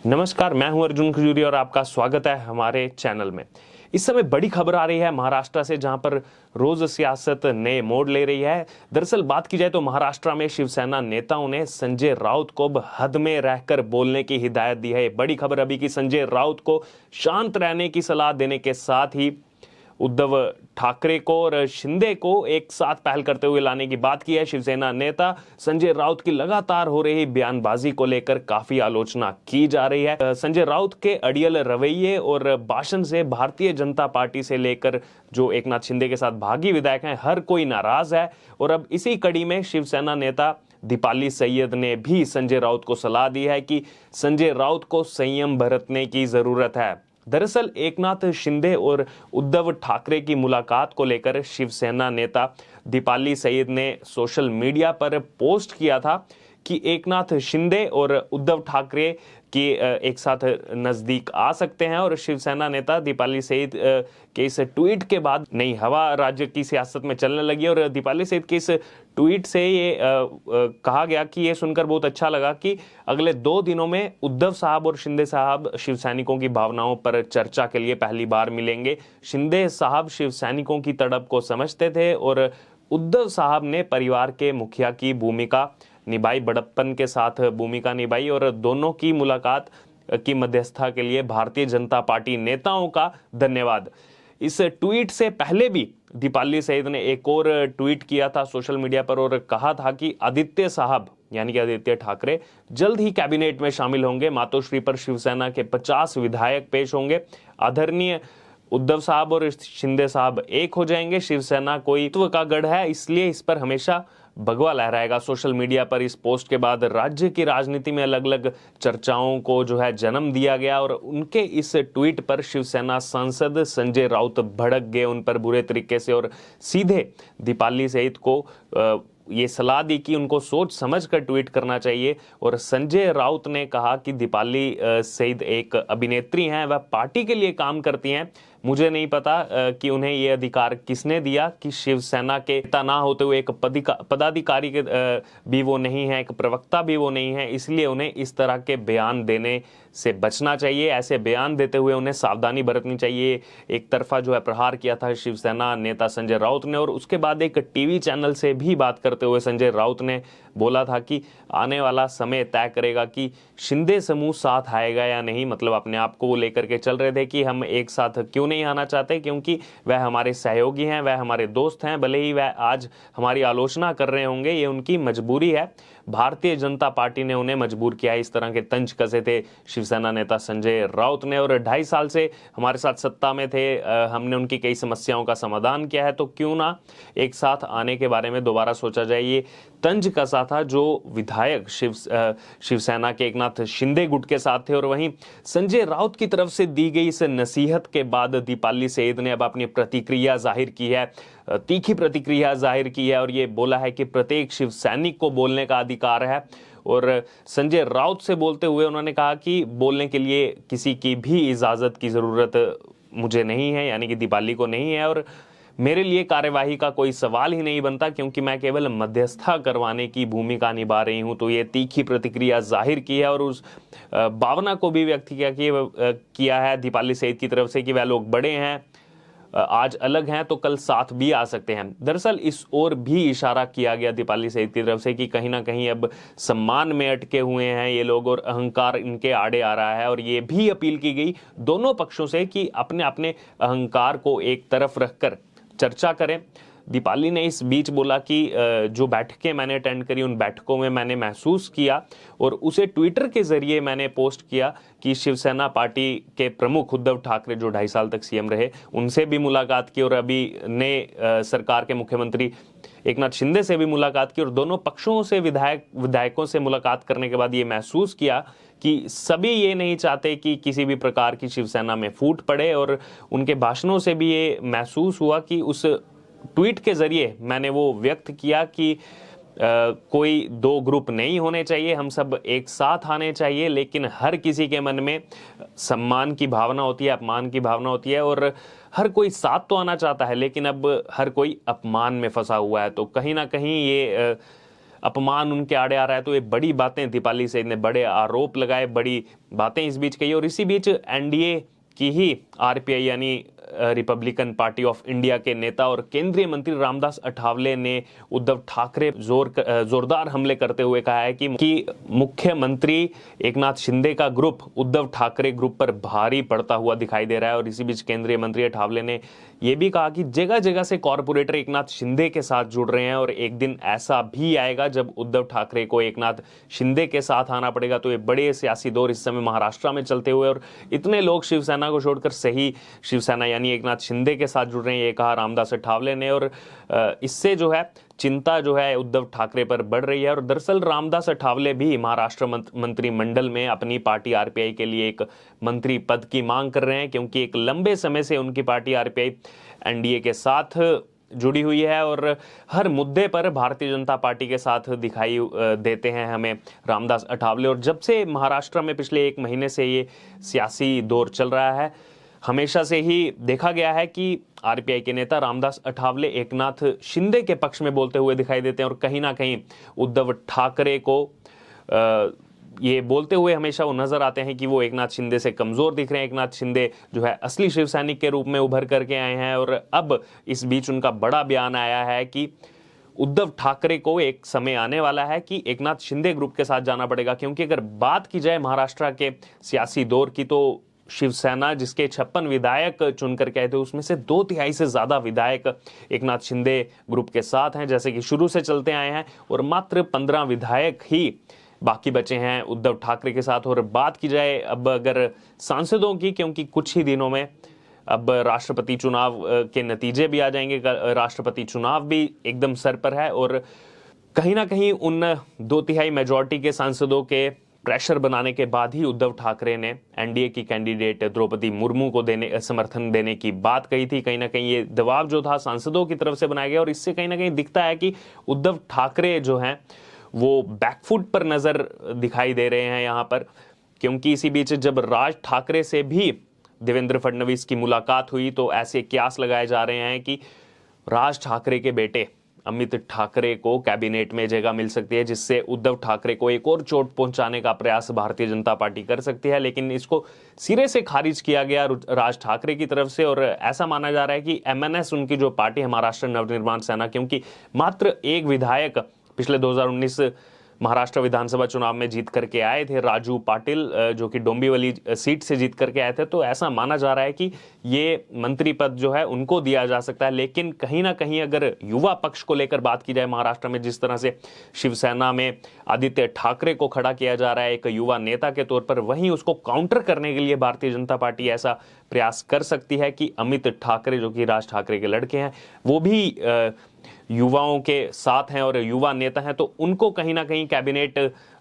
नमस्कार, मैं हूं अर्जुन खजूरी और आपका स्वागत है हमारे चैनल में। इस समय बड़ी खबर आ रही है महाराष्ट्र से, जहां पर रोज सियासत नए मोड़ ले रही है। दरअसल बात की जाए तो महाराष्ट्र में शिवसेना नेताओं ने संजय राउत को अब हद में रहकर बोलने की हिदायत दी है। बड़ी खबर अभी कि संजय राउत को शांत रहने की सलाह देने के साथ ही उद्धव ठाकरे को और शिंदे को एक साथ पहल करते हुए लाने की बात की है। शिवसेना नेता संजय राउत की लगातार हो रही बयानबाजी को लेकर काफी आलोचना की जा रही है। संजय राउत के अड़ियल रवैये और भाषण से भारतीय जनता पार्टी से लेकर जो एकनाथ शिंदे के साथ भागी विधायक हैं, हर कोई नाराज है। और अब इसी कड़ी में शिवसेना नेता दीपाली सैयद ने भी संजय राउत को सलाह दी है कि संजय राउत को संयम बरतने की जरूरत है। दरअसल एकनाथ शिंदे और उद्धव ठाकरे की मुलाकात को लेकर शिवसेना नेता दीपाली सैयद ने सोशल मीडिया पर पोस्ट किया था कि एकनाथ शिंदे और उद्धव ठाकरे के एक साथ नजदीक आ सकते हैं। और शिवसेना नेता दीपाली सैयद के इस ट्वीट के बाद नई हवा राज्य की सियासत में चलने लगी। और दीपाली सैयद के इस ट्वीट से ये कहा गया कि ये सुनकर बहुत अच्छा लगा कि अगले 2 दिनों में उद्धव साहब और शिंदे साहब शिव सैनिकों की भावनाओं पर चर्चा के लिए पहली बार मिलेंगे। शिंदे साहब शिव सैनिकों की तड़प को समझते थे और उद्धव साहब ने परिवार के मुखिया की भूमिका निभाई, बड़प्पन के साथ भूमिका निभाई। और दोनों की मुलाकात की मध्यस्थता के लिए भारतीय जनता पार्टी नेताओं का धन्यवाद। इस ट्वीट से पहले भी दीपाली सैयद ने एक और ट्वीट किया था सोशल मीडिया पर और कहा था कि आदित्य साहब यानी कि आदित्य ठाकरे जल्द ही कैबिनेट में शामिल होंगे। मातोश्री पर शिवसेना के 50 विधायक पेश होंगे। आदरणीय उद्धव साहब और शिंदे साहब एक हो जाएंगे। शिवसेना कोई तत्व का गढ़ है, इसलिए इस पर हमेशा भगवा लहराएगा। सोशल मीडिया पर इस पोस्ट के बाद राज्य की राजनीति में अलग अलग चर्चाओं को जो है जन्म दिया गया और उनके इस ट्वीट पर शिवसेना सांसद संजय राउत भड़क गए उन पर बुरे तरीके से और सीधे दीपाली सैयद को ये सलाह दी कि उनको सोच समझ कर ट्वीट करना चाहिए। और संजय राउत ने कहा कि दीपाली सैयद एक अभिनेत्री हैं, वह पार्टी के लिए काम करती हैं। मुझे नहीं पता कि उन्हें ये अधिकार किसने दिया कि शिवसेना के नेता ना होते हुए एक पदाधिकारी के भी वो नहीं है, एक प्रवक्ता भी वो नहीं है, इसलिए उन्हें इस तरह के बयान देने से बचना चाहिए। ऐसे बयान देते हुए उन्हें सावधानी बरतनी चाहिए। एक तरफा जो है प्रहार किया था शिवसेना नेता संजय राउत ने। और उसके बाद एक टीवी चैनल से भी बात करते हुए संजय राउत ने बोला था कि आने वाला समय तय करेगा कि शिंदे समूह साथ आएगा या नहीं। मतलब अपने आप को वो लेकर के चल रहे थे कि हम एक साथ क्यों नहीं आना चाहते, क्योंकि वह हमारे सहयोगी हैं, वह हमारे दोस्त हैं। भले ही वह आज हमारी आलोचना कर रहे होंगे, ये उनकी मजबूरी है। भारतीय जनता पार्टी ने उन्हें मजबूर किया। इस तरह के तंज कसे थे शिवसेना नेता संजय राउत ने। और 2.5 साल से हमारे साथ सत्ता में थे, हमने उनकी कई समस्याओं का समाधान किया है, तो क्यों ना एक साथ आने के बारे में दोबारा सोचा जाए। ये तंज कसा था जो विधायक शिवसेना के एकनाथ शिंदे गुट के साथ थे। और वहीं संजय राउत की तरफ से दी गई इस नसीहत के बाद दीपाली सैयद ने अब अपनी प्रतिक्रिया जाहिर की है, तीखी प्रतिक्रिया जाहिर की है और ये बोला है कि प्रत्येक शिव सैनिक को बोलने का अधिकार है। और संजय राउत से बोलते हुए उन्होंने कहा कि बोलने के लिए किसी की भी इजाजत की जरूरत मुझे नहीं है, यानी कि दीपाली को नहीं है। और मेरे लिए कार्यवाही का कोई सवाल ही नहीं बनता, क्योंकि मैं केवल मध्यस्थता करवाने की भूमिका निभा रही हूं। तो ये तीखी प्रतिक्रिया जाहिर की है और उस भावना को भी व्यक्त किया है दीपाली सैयद की तरफ से कि वह लोग बड़े हैं, आज अलग हैं तो कल साथ भी आ सकते हैं। दरअसल इस ओर भी इशारा किया गया दीपाली सैयद की तरफ से कि कहीं ना कहीं अब सम्मान में अटके हुए हैं ये लोग और अहंकार इनके आड़े आ रहा है। और ये भी अपील की गई दोनों पक्षों से कि अपने अपने अहंकार को एक तरफ रखकर चर्चा करें। दीपाली ने इस बीच बोला कि जो बैठकें मैंने अटेंड करी उन बैठकों में मैंने महसूस किया और उसे ट्विटर के जरिए मैंने पोस्ट किया कि शिवसेना पार्टी के प्रमुख उद्धव ठाकरे जो 2.5 साल तक सीएम रहे, उनसे भी मुलाकात की और अभी नए सरकार के मुख्यमंत्री एकनाथ शिंदे से भी मुलाकात की। और दोनों पक्षों से विधायकों से मुलाकात करने के बाद ये महसूस किया कि सभी ये नहीं चाहते कि किसी भी प्रकार की शिवसेना में फूट पड़े। और उनके भाषणों से भी ये महसूस हुआ कि उस ट्वीट के जरिए मैंने वो व्यक्त किया कि कोई 2 ग्रुप नहीं होने चाहिए, हम सब एक साथ आने चाहिए। लेकिन हर किसी के मन में सम्मान की भावना होती है, अपमान की भावना होती है और हर कोई साथ तो आना चाहता है, लेकिन अब हर कोई अपमान में फंसा हुआ है। तो कहीं ना कहीं ये अपमान उनके आड़े आ रहा है। तो ये बड़ी बातें दीपाली सेन ने बड़े आरोप लगाए, बड़ी बातें इस बीच कही। और इसी बीच एनडीए की ही आरपीआई यानी रिपब्लिकन पार्टी ऑफ इंडिया के नेता और केंद्रीय मंत्री रामदास अठावले ने उद्धव ठाकरे जोरदार हमले करते हुए कहा है कि मुख्यमंत्री एकनाथ शिंदे का ग्रुप उद्धव ठाकरे ग्रुप पर भारी पड़ता हुआ दिखाई दे रहा है। और इसी बीच केंद्रीय मंत्री अठावले ने यह भी कहा कि जगह जगह से कॉरपोरेटर एकनाथ शिंदे के साथ जुड़ रहे हैं और एक दिन ऐसा भी आएगा जब उद्धव ठाकरे को एकनाथ शिंदे के साथ आना पड़ेगा। तो ये बड़े सियासी दौर इस समय महाराष्ट्र में चलते हुए और इतने लोग शिवसेना को छोड़कर सही शिवसेना यानी एकनाथ शिंदे के साथ जुड़ रहे हैं, ये कहा रामदास अठावले ने। और इससे जो है चिंता जो है उद्धव ठाकरे पर बढ़ रही है। और दरअसल रामदास अठावले भी महाराष्ट्र मंत्रिमंडल में अपनी पार्टी आरपीआई के लिए एक मंत्री पद की मांग कर रहे हैं, क्योंकि एक लंबे समय से उनकी पार्टी आरपीआई एनडीए के साथ जुड़ी हुई है और हर मुद्दे पर भारतीय जनता पार्टी के साथ दिखाई देते हैं हमें रामदास अठावले। और जब से महाराष्ट्र में पिछले 1 महीने से ये सियासी दौर चल रहा है, हमेशा से ही देखा गया है कि आरपीआई के नेता रामदास अठावले एकनाथ शिंदे के पक्ष में बोलते हुए दिखाई देते हैं और कहीं ना कहीं उद्धव ठाकरे को ये बोलते हुए हमेशा वो नजर आते हैं कि वो एकनाथ शिंदे से कमजोर दिख रहे हैं। एकनाथ शिंदे जो है असली शिव सैनिक के रूप में उभर करके आए हैं और अब इस बीच उनका बड़ा बयान आया है कि उद्धव ठाकरे को एक समय आने वाला है कि एकनाथ शिंदे ग्रुप के साथ जाना पड़ेगा। क्योंकि अगर बात की जाए महाराष्ट्र के सियासी दौर की, तो शिवसेना जिसके 56 विधायक चुनकर के आए थे, उसमें से 2/3 से ज्यादा विधायक एकनाथ शिंदे ग्रुप के साथ हैं, जैसे कि शुरू से चलते आए हैं। और मात्र 15 विधायक ही बाकी बचे हैं उद्धव ठाकरे के साथ। और बात की जाए अब अगर सांसदों की, क्योंकि कुछ ही दिनों में अब राष्ट्रपति चुनाव के नतीजे भी आ जाएंगे, राष्ट्रपति चुनाव भी एकदम सर पर है और कहीं ना कहीं उन 2/3 मेजॉरिटी के सांसदों के प्रेशर बनाने के बाद ही उद्धव ठाकरे ने एनडीए की कैंडिडेट द्रौपदी मुर्मू को समर्थन देने की बात कही थी। कहीं ना कहीं ये दबाव जो था सांसदों की तरफ से बनाया गया और इससे कहीं ना कहीं दिखता है कि उद्धव ठाकरे जो हैं वो बैकफुट पर नजर दिखाई दे रहे हैं यहाँ पर। क्योंकि इसी बीच जब राज ठाकरे से भी देवेंद्र फडणवीस की मुलाकात हुई तो ऐसे क्यास लगाए जा रहे हैं कि राज ठाकरे के बेटे अमित ठाकरे को कैबिनेट में जगह मिल सकती है, जिससे उद्धव ठाकरे को एक और चोट पहुंचाने का प्रयास भारतीय जनता पार्टी कर सकती है। लेकिन इसको सिरे से खारिज किया गया राज ठाकरे की तरफ से और ऐसा माना जा रहा है कि एमएनएस उनकी जो पार्टी है महाराष्ट्र नवनिर्माण सेना, क्योंकि मात्र एक विधायक पिछले 2019 महाराष्ट्र विधानसभा चुनाव में जीत करके आए थे, राजू पाटिल, जो कि डोंबिवली सीट से जीत करके आए थे, तो ऐसा माना जा रहा है कि ये मंत्री पद जो है उनको दिया जा सकता है। लेकिन कहीं ना कहीं अगर युवा पक्ष को लेकर बात की जाए महाराष्ट्र में, जिस तरह से शिवसेना में आदित्य ठाकरे को खड़ा किया जा रहा है एक युवा नेता के तौर पर, वहीं उसको काउंटर करने के लिए भारतीय जनता पार्टी ऐसा प्रयास कर सकती है कि अमित ठाकरे जो कि राज ठाकरे के लड़के हैं, वो भी युवाओं के साथ हैं और युवा नेता हैं, तो उनको कहीं ना कहीं कैबिनेट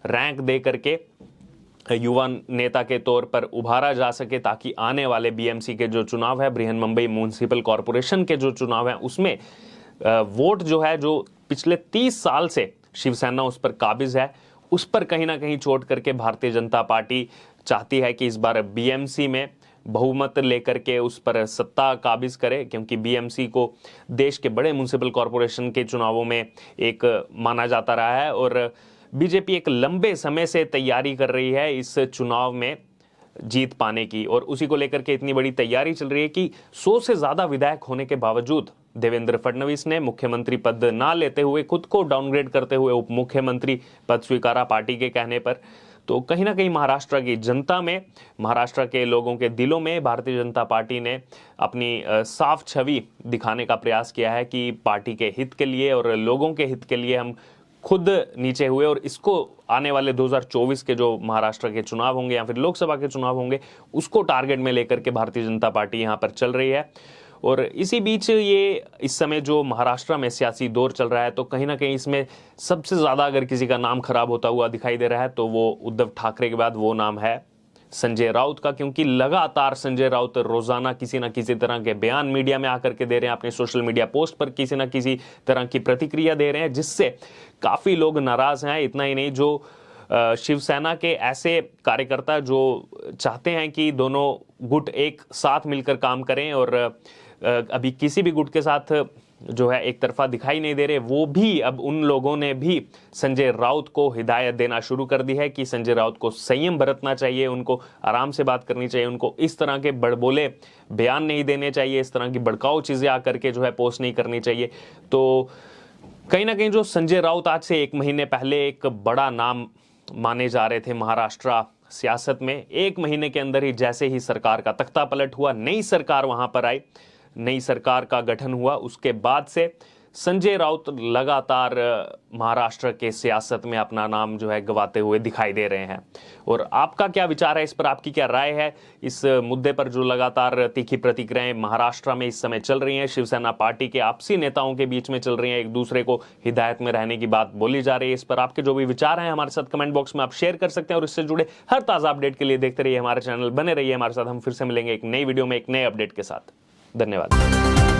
रैंक दे करके युवा नेता के तौर पर उभारा जा सके, ताकि आने वाले बीएमसी के जो चुनाव है, बृहन मुंबई म्युनिसिपल कॉरपोरेशन के जो चुनाव है, उसमें वोट जो है जो पिछले 30 साल से शिवसेना उस पर काबिज है, उस पर कहीं ना कहीं चोट करके भारतीय जनता पार्टी चाहती है कि इस बार बीएमसी में बहुमत लेकर के उस पर सत्ता काबिज करे। क्योंकि बीएमसी को देश के बड़े म्युनिसिपल कॉरपोरेशन के चुनावों में एक माना जाता रहा है और बीजेपी एक लंबे समय से तैयारी कर रही है इस चुनाव में जीत पाने की, और उसी को लेकर के इतनी बड़ी तैयारी चल रही है कि 100 से ज्यादा विधायक होने के बावजूद देवेंद्र फडणवीस ने मुख्यमंत्री पद ना लेते हुए खुद को डाउनग्रेड करते हुए उप मुख्यमंत्री पद स्वीकारा पार्टी के कहने पर। तो कहीं ना कहीं महाराष्ट्र की जनता में, महाराष्ट्र के लोगों के दिलों में भारतीय जनता पार्टी ने अपनी साफ छवि दिखाने का प्रयास किया है कि पार्टी के हित के लिए और लोगों के हित के लिए हम खुद नीचे हुए, और इसको आने वाले 2024 के जो महाराष्ट्र के चुनाव होंगे या फिर लोकसभा के चुनाव होंगे, उसको टारगेट में लेकर के भारतीय जनता पार्टी यहाँ पर चल रही है। और इसी बीच ये इस समय जो महाराष्ट्र में सियासी दौर चल रहा है, तो कहीं ना कहीं इसमें सबसे ज्यादा अगर किसी का नाम खराब होता हुआ दिखाई दे रहा है तो वो उद्धव ठाकरे के बाद वो नाम है संजय राउत का। क्योंकि लगातार संजय राउत रोजाना किसी ना किसी तरह के बयान मीडिया में आकर के दे रहे हैं, अपने सोशल मीडिया पोस्ट पर किसी ना किसी तरह की प्रतिक्रिया दे रहे हैं, जिससे काफी लोग नाराज हैं। इतना ही नहीं, जो शिवसेना के ऐसे कार्यकर्ता जो चाहते हैं कि दोनों गुट एक साथ मिलकर काम करें और अभी किसी भी गुट के साथ जो है एक तरफा दिखाई नहीं दे रहे, वो भी अब उन लोगों ने भी संजय राउत को हिदायत देना शुरू कर दी है कि संजय राउत को संयम बरतना चाहिए, उनको आराम से बात करनी चाहिए, उनको इस तरह के बड़बोले बयान नहीं देने चाहिए, इस तरह की भड़काऊ चीजें आकर के जो है पोस्ट नहीं करनी चाहिए। तो कहीं ना कहीं जो संजय राउत आज से 1 महीने पहले एक बड़ा नाम माने जा रहे थे महाराष्ट्र सियासत में, 1 महीने के अंदर ही जैसे ही सरकार का तख्ता पलट हुआ, नई सरकार वहां पर आई, नई सरकार का गठन हुआ, उसके बाद से संजय राउत लगातार महाराष्ट्र के सियासत में अपना नाम जो है गवाते हुए दिखाई दे रहे हैं। और आपका क्या विचार है इस पर, आपकी क्या राय है इस मुद्दे पर जो लगातार तीखी प्रतिक्रियाएं महाराष्ट्र में इस समय चल रही हैं, शिवसेना पार्टी के आपसी नेताओं के बीच में चल रही हैं, एक दूसरे को हिदायत में रहने की बात बोली जा रही है, इस पर आपके जो भी विचार हैं हमारे साथ कमेंट बॉक्स में आप शेयर कर सकते हैं। और इससे जुड़े हर ताजा अपडेट के लिए देखते रहिए हमारे चैनल, बने रहिए हमारे साथ। हम फिर से मिलेंगे एक नई वीडियो में एक नए अपडेट के साथ। धन्यवाद।